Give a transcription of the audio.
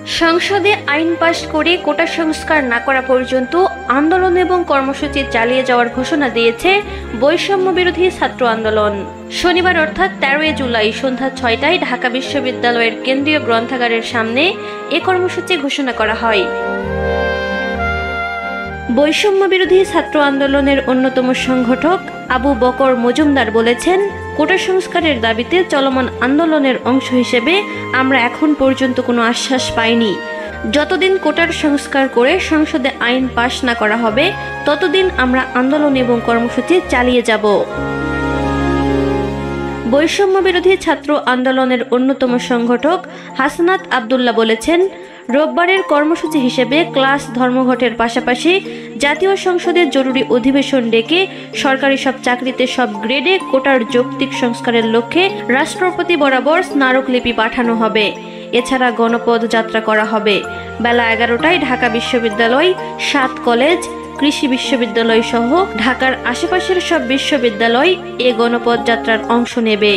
সংসদে আইন পাশ করে কোটা সংস্কার না করা পর্যন্ত আন্দোলন এবং কর্মসূচি চালিয়ে যাওয়ার ঘোষণা দিয়েছে বৈষম্য বিরোধী ছাত্র আন্দোলন। শনিবার অর্থাৎ 13 জুলাই সন্ধ্যা 6টায় ঢাকা বিশ্ববিদ্যালয়ের কেন্দ্রীয় গ্রন্থাগারের সামনে এ কর্মসূচি ঘোষণা করা হয়। বৈষম্য বিরোধী ছাত্র আন্দোলনের অন্যতম সংগঠক আবু বকর মজুমদার বলেছেন, কোটা সংস্কারের দাবিতে চলমান আন্দোলনের অংশ হিসেবে আমরা এখন পর্যন্ত কোনো আশ্বাস পাইনি। যতদিন কোটার সংস্কার করে সংসদে আইন পাশ না করা হবে ততদিন আমরা আন্দোলন এবং কর্মসূচি চালিয়ে যাব। বৈষম্য বিরোধী ছাত্র আন্দোলনের অন্যতম সংগঠক হাসনাত আব্দুল্লাহ বলেছেন, রোববারের কর্মসূচি হিসেবে ক্লাস ধর্মঘটের পাশাপাশি জাতীয় সংসদের জরুরি অধিবেশন ডেকে সরকারি সব চাকরিতে সব গ্রেডে কোটার যৌক্তিক সংস্কারের লক্ষ্যে রাষ্ট্রপতি বরাবর স্মারকলিপি পাঠানো হবে। এছাড়া গণপদ যাত্রা করা হবে। বেলা 11টায় ঢাকা বিশ্ববিদ্যালয়, 7 কলেজ, কৃষি বিশ্ববিদ্যালয় সহ ঢাকার আশেপাশের সব বিশ্ববিদ্যালয় এ গণপদ যাত্রার অংশ নেবে।